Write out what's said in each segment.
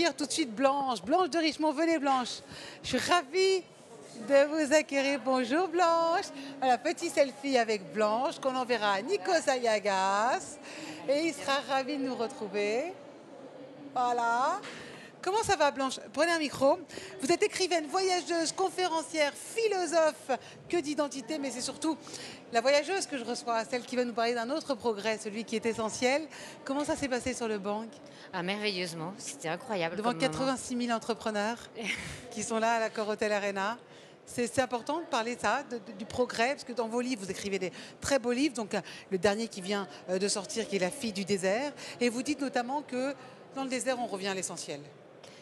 accueillir tout de suite Blanche. Blanche de Richemont, venez Blanche. Je suis ravie de vous accueillir. Bonjour Blanche. Voilà, petit selfie avec Blanche qu'on enverra à Nico Sayagas. Et il sera ravi de nous retrouver. Voilà. Comment ça va Blanche? Prenez un micro. Vous êtes écrivaine, voyageuse, conférencière, philosophe. Que d'identité, mais c'est surtout la voyageuse que je reçois, celle qui va nous parler d'un autre progrès, celui qui est essentiel. Comment ça s'est passé sur le banc? Ah, merveilleusement, c'était incroyable. Devant 86 000 entrepreneurs qui sont là à l'Accor Hotel Arena. C'est important de parler de ça, du progrès, parce que dans vos livres, vous écrivez des très beaux livres. Donc le dernier qui vient de sortir, qui est La fille du désert. Et vous dites notamment que dans le désert, on revient à l'essentiel.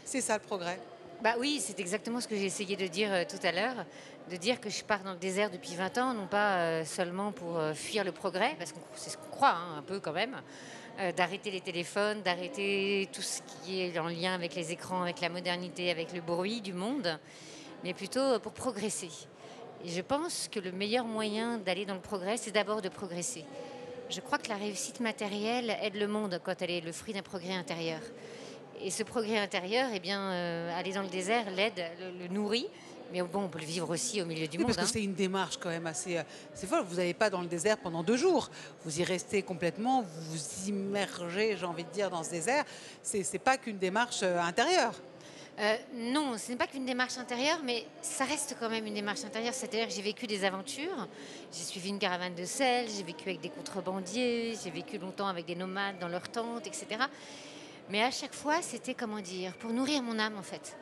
C'est ça le progrès. Bah oui, c'est exactement ce que j'ai essayé de dire tout à l'heure, de dire que je pars dans le désert depuis 20 ans, non pas seulement pour fuir le progrès, parce que c'est ce qu'on croit un peu quand même, d'arrêter les téléphones, d'arrêter tout ce qui est en lien avec les écrans, avec la modernité, avec le bruit du monde, mais plutôt pour progresser. Et je pense que le meilleur moyen d'aller dans le progrès, c'est d'abord de progresser. Je crois que la réussite matérielle aide le monde quand elle est le fruit d'un progrès intérieur. Et ce progrès intérieur, eh bien, aller dans le désert l'aide, le nourrit. Mais bon, on peut le vivre aussi au milieu du monde. Parce que c'est une démarche quand même assez... c'est folle, vous n'allez pas dans le désert pendant 2 jours. Vous y restez complètement, vous vous immergez, j'ai envie de dire, dans ce désert. C'est pas qu'une démarche intérieure. Non, ce n'est pas qu'une démarche intérieure, mais ça reste quand même une démarche intérieure. C'est-à-dire que j'ai vécu des aventures, j'ai suivi une caravane de sel, j'ai vécu avec des contrebandiers, j'ai vécu longtemps avec des nomades dans leurs tentes, etc. Mais à chaque fois, c'était, comment dire, pour nourrir mon âme en fait.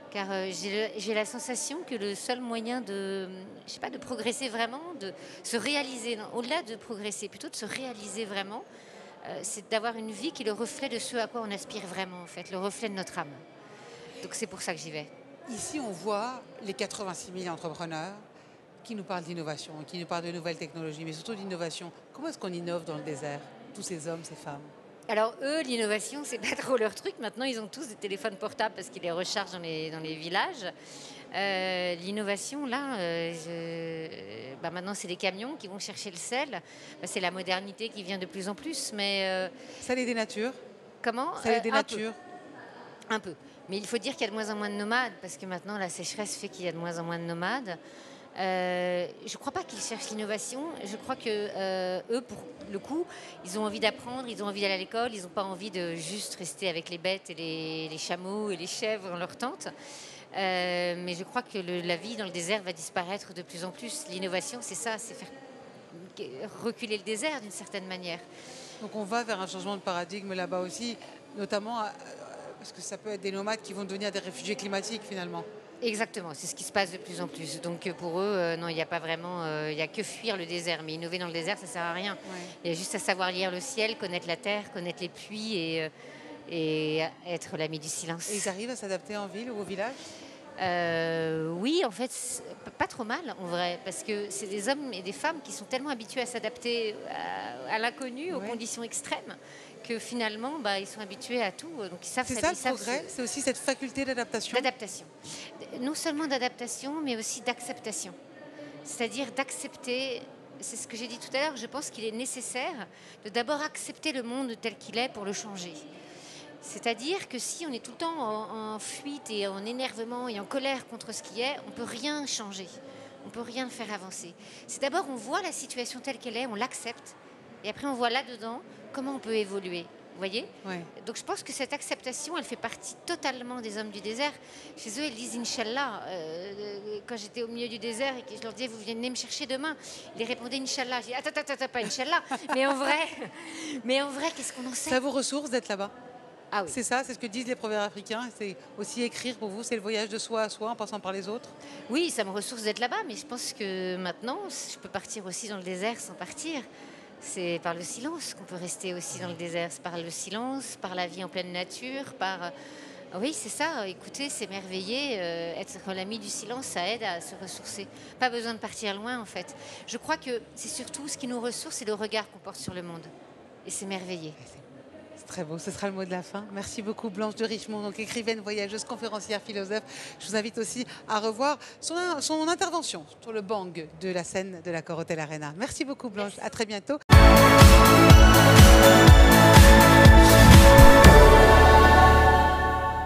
Car j'ai la sensation que le seul moyen de, je sais pas, de progresser vraiment, de se réaliser, au-delà de progresser, plutôt de se réaliser vraiment, c'est d'avoir une vie qui est le reflet de ce à quoi on aspire vraiment en fait, le reflet de notre âme. Donc c'est pour ça que j'y vais. Ici, on voit les 86 000 entrepreneurs qui nous parlent d'innovation, qui nous parlent de nouvelles technologies, mais surtout d'innovation. Comment est-ce qu'on innove dans le désert, tous ces hommes, ces femmes? Alors eux, l'innovation, c'est pas trop leur truc. Maintenant, ils ont tous des téléphones portables parce qu'ils les rechargent dans les villages. L'innovation, là, maintenant, c'est des camions qui vont chercher le sel. C'est la modernité qui vient de plus en plus. Mais ça les dénature? Comment? Ça les dénature? Un peu. Mais il faut dire qu'il y a de moins en moins de nomades parce que maintenant, la sécheresse fait qu'il y a de moins en moins de nomades. Je ne crois pas qu'ils cherchent l'innovation. Je crois que eux, pour le coup, ils ont envie d'apprendre, ils ont envie d'aller à l'école, ils n'ont pas envie de juste rester avec les bêtes et les chameaux et les chèvres dans leur tente. Mais je crois que la vie dans le désert va disparaître de plus en plus. L'innovation, c'est ça, c'est faire reculer le désert d'une certaine manière. Donc on va vers un changement de paradigme là-bas aussi, notamment parce que ça peut être des nomades qui vont devenir des réfugiés climatiques finalement. Exactement, c'est ce qui se passe de plus en plus. Donc pour eux, non, il n'y a pas vraiment, il n'y a que fuir le désert. Mais innover dans le désert, ça ne sert à rien. Ouais. Il y a juste à savoir lire le ciel, connaître la terre, connaître les pluies et être l'ami du silence. Et ils arrivent à s'adapter en ville ou au village? Oui, en fait, pas trop mal en vrai, parce que c'est des hommes et des femmes qui sont tellement habitués à s'adapter à l'inconnu, aux conditions extrêmes, que finalement, ils sont habitués à tout. Donc ils savent. C'est ça le progrès, c'est aussi cette faculté d'adaptation. D'adaptation. Non seulement d'adaptation, mais aussi d'acceptation. C'est-à-dire d'accepter, c'est ce que j'ai dit tout à l'heure, je pense qu'il est nécessaire de d'abord accepter le monde tel qu'il est pour le changer. C'est-à-dire que si on est tout le temps en fuite et en énervement et en colère contre ce qui est, on ne peut rien changer, on ne peut rien faire avancer. C'est d'abord on voit la situation telle qu'elle est, on l'accepte, et après on voit là-dedans comment on peut évoluer. Vous voyez? Ouais. Donc je pense que cette acceptation, elle fait partie totalement des hommes du désert. Chez eux, ils disent Inch'Allah. Quand j'étais au milieu du désert et que je leur disais, vous venez me chercher demain, ils répondaient Inch'Allah. Je dis, attends, pas Inch'Allah. mais en vrai, qu'est-ce qu'on en sait? Ça vous ressource d'être là-bas? Ah oui. C'est ça, c'est ce que disent les proverbes africains. C'est aussi écrire pour vous, c'est le voyage de soi à soi en passant par les autres? Oui, ça me ressource d'être là-bas, mais je pense que maintenant, je peux partir aussi dans le désert sans partir. C'est par le silence qu'on peut rester aussi dans le désert. C'est par le silence, par la vie en pleine nature, par... Oui, c'est ça. Écoutez, s'émerveiller, être l'ami du silence, ça aide à se ressourcer. Pas besoin de partir loin, en fait. Je crois que c'est surtout ce qui nous ressource, c'est le regard qu'on porte sur le monde. Et s'émerveiller. C'est très beau, ce sera le mot de la fin. Merci beaucoup Blanche de Richemont, donc écrivaine, voyageuse, conférencière, philosophe. Je vous invite aussi à revoir son intervention sur le bang de la scène de l'Accor Hotel Arena. Merci beaucoup Blanche, à très bientôt.